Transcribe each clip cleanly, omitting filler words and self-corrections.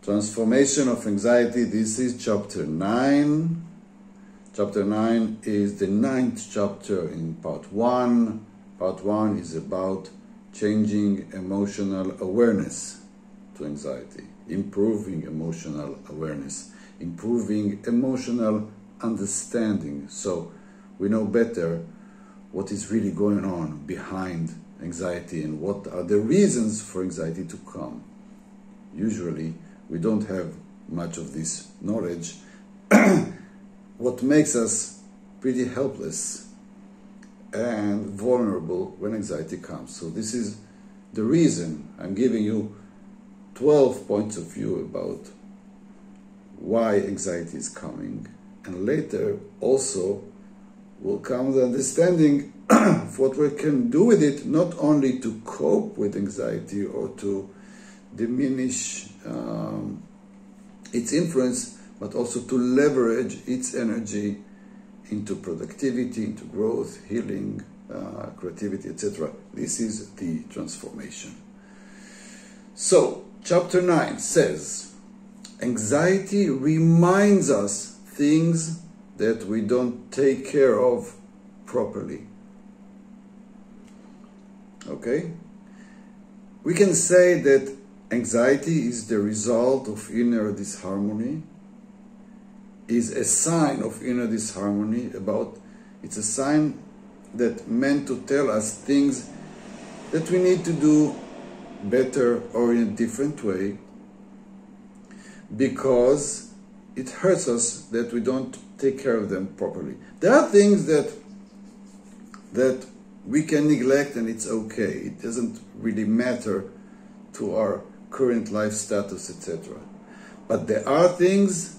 Transformation of anxiety. This is chapter 9. Chapter 9 is the 9th chapter in part 1. Part 1 is about changing emotional awareness to anxiety, improving emotional awareness, improving emotional understanding, so we know better what is really going on behind anxiety and what are the reasons for anxiety to come. Usually we don't have much of this knowledge, what makes us pretty helpless and vulnerable when anxiety comes. So this is the reason I'm giving you 12 points of view about why anxiety is coming, and later also will come the understanding of what we can do with it, not only to cope with anxiety or to diminish its influence, but also to leverage its energy into productivity, into growth, healing, creativity, etc. This is the transformation. So, chapter 9 says, anxiety reminds us things that we don't take care of properly. Okay? We can say that anxiety is the result of inner disharmony, is a sign of inner disharmony. It's a sign that meant to tell us things that we need to do better or in a different way, because it hurts us that we don't take care of them properly. There are things that we can neglect and it's okay. It doesn't really matter to our current life status, etc. But there are things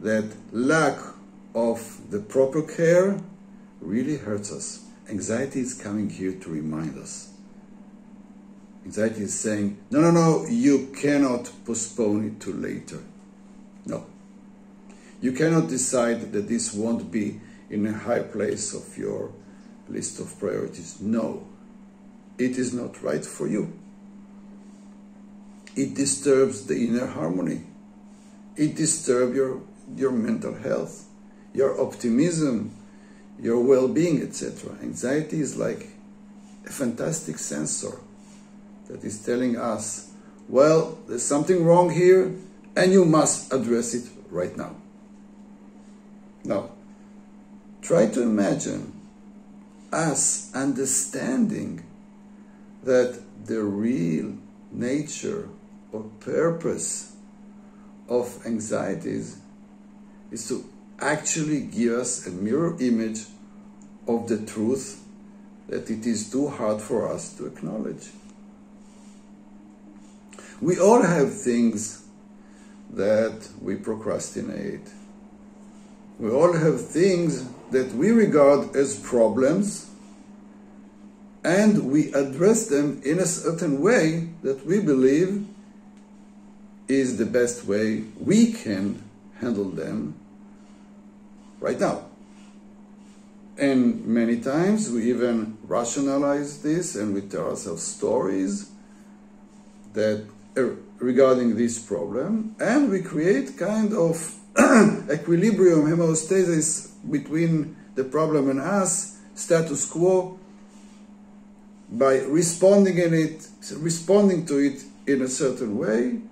that lack of the proper care really hurts us. Anxiety is coming here to remind us. Anxiety is saying, no, you cannot postpone it to later. No. You cannot decide that this won't be in a high place of your list of priorities. No. It is not right for you. It disturbs the inner harmony. It disturbs your mental health, your optimism, your well-being, etc. Anxiety is like a fantastic sensor that is telling us, well, there's something wrong here and you must address it right now. Now, try to imagine us understanding that the real nature or purpose of anxieties is to actually give us a mirror image of the truth that it is too hard for us to acknowledge. We all have things that we procrastinate. We all have things that we regard as problems, and we address them in a certain way that we believe is the best way we can handle them right now. And many times we even rationalize this and we tell ourselves stories that regarding this problem, and we create kind of equilibrium, homeostasis between the problem and us, status quo, by responding to it in a certain way.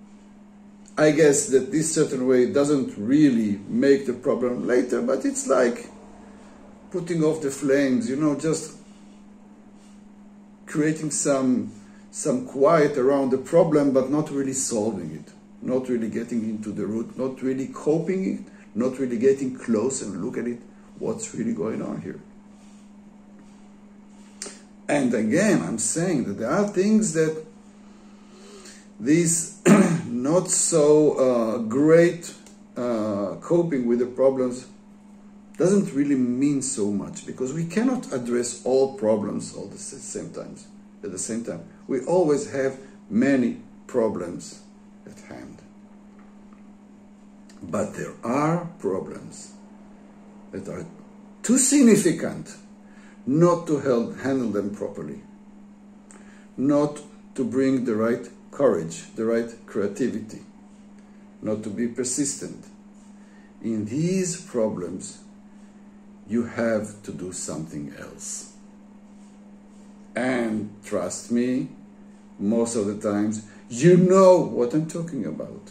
I guess that this certain way doesn't really make the problem later, but it's like putting off the flames, just creating some quiet around the problem, but not really solving it, not really getting into the root, not really coping it, not really getting close and look at it, what's really going on here. And again, I'm saying that there are things that these not so great coping with the problems doesn't really mean so much, because we cannot address all problems all at the same time. We always have many problems at hand. But there are problems that are too significant not to handle them properly, not to bring the right courage, the right creativity, not to be persistent. In these problems, you have to do something else. And trust me, most of the times, you know what I'm talking about.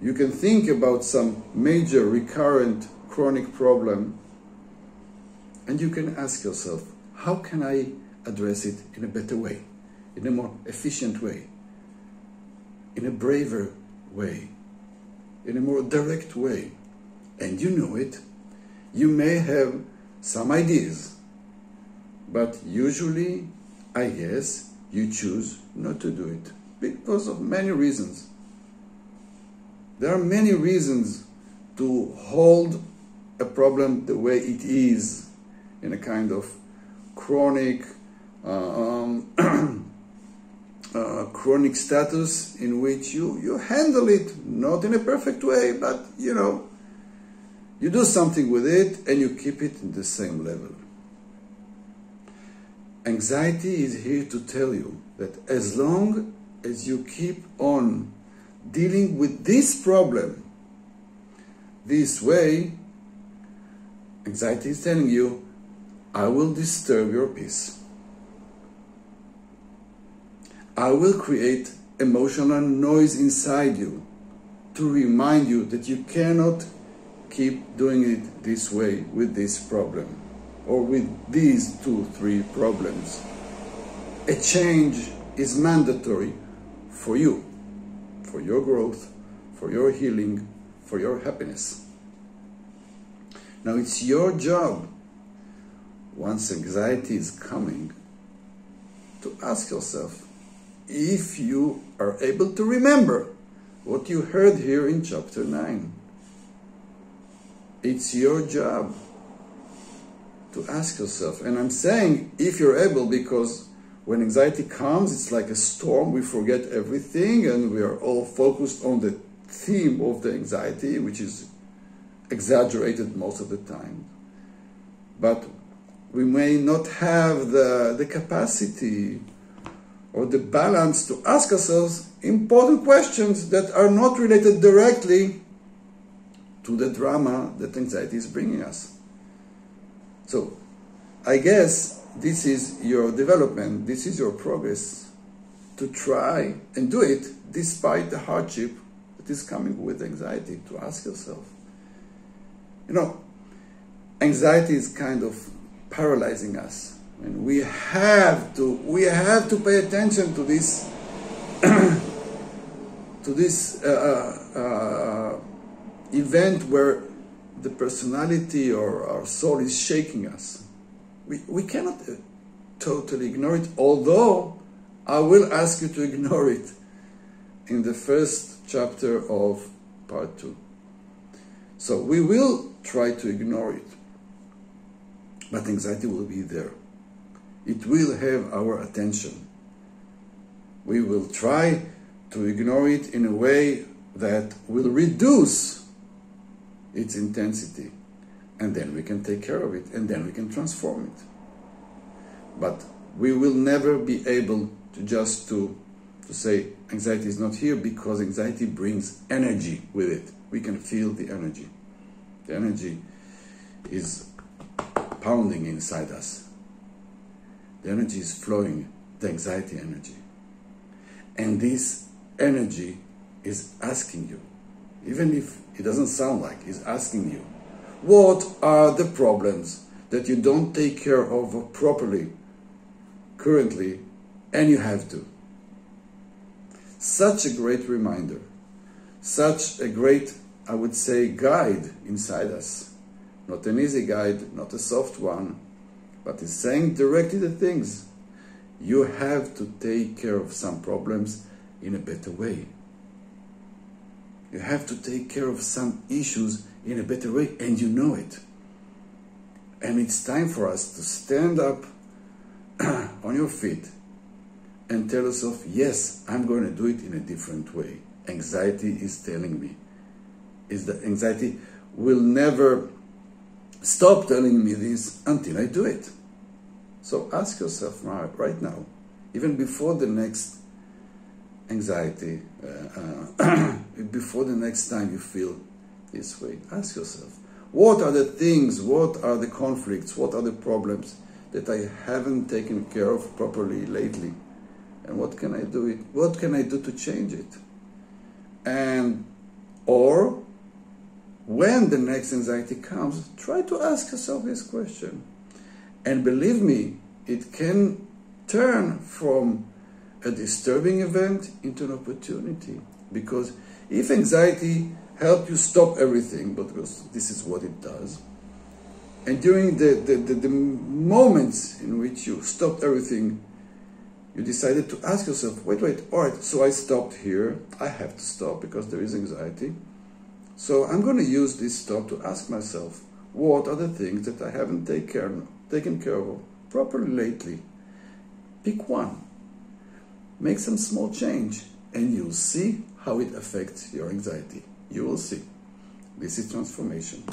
You can think about some major recurrent chronic problem, and you can ask yourself, how can I address it in a better way, in a more efficient way, in a braver way, in a more direct way? And you know it. You may have some ideas, but usually, I guess, you choose not to do it because of many reasons. There are many reasons to hold a problem the way it is, in a kind of chronic chronic status in which you handle it, not in a perfect way, but you know, you do something with it and you keep it in the same level. Anxiety is here to tell you that as long as you keep on dealing with this problem this way, anxiety is telling you, I will disturb your peace. I will create emotional noise inside you to remind you that you cannot keep doing it this way with this problem or with these 2-3 problems. A change is mandatory for you, for your growth, for your healing, for your happiness. Now it's your job, once anxiety is coming, to ask yourself if you are able to remember what you heard here in chapter 9. It's your job to ask yourself. And I'm saying if you're able, because when anxiety comes, it's like a storm. We forget everything and we are all focused on the theme of the anxiety, which is exaggerated most of the time. But we may not have the capacity or the balance to ask ourselves important questions that are not related directly to the drama that anxiety is bringing us. So, I guess this is your development, this is your progress, to try and do it despite the hardship that is coming with anxiety, to ask yourself. You know, anxiety is kind of paralyzing us. And we have to pay attention to this event where the personality or our soul is shaking us. We cannot totally ignore it, although I will ask you to ignore it in the first chapter of part 2. So we will try to ignore it, but anxiety will be there. It will have our attention. We will try to ignore it in a way that will reduce its intensity. And then we can take care of it, and then we can transform it. But we will never be able to just to say anxiety is not here, because anxiety brings energy with it. We can feel the energy. The energy is pounding inside us. The energy is flowing, the anxiety energy. And this energy is asking you, even if it doesn't sound like, it's asking you, what are the problems that you don't take care of properly currently, and you have to? Such a great reminder, such a great, I would say, guide inside us. Not an easy guide, not a soft one, but it's saying directly the things. You have to take care of some problems in a better way. You have to take care of some issues in a better way, and you know it. And it's time for us to stand up on your feet and tell yourself, yes, I'm going to do it in a different way. Anxiety is telling me. Anxiety will never stop telling me this until I do it. So ask yourself right now, even before the next anxiety, before the next time you feel this way, ask yourself, what are the things, what are the conflicts, what are the problems that I haven't taken care of properly lately? And what can I do? What can I do to change it? Or when the next anxiety comes, try to ask yourself this question. And believe me, it can turn from a disturbing event into an opportunity. Because if anxiety helps you stop everything, because this is what it does, and during the moments in which you stopped everything, you decided to ask yourself, wait, all right, so I stopped here. I have to stop because there is anxiety. So I'm going to use this stop to ask myself, what are the things that I haven't taken care of properly lately? Pick one. Make some small change, and you'll see how it affects your anxiety. You will see. This is transformation.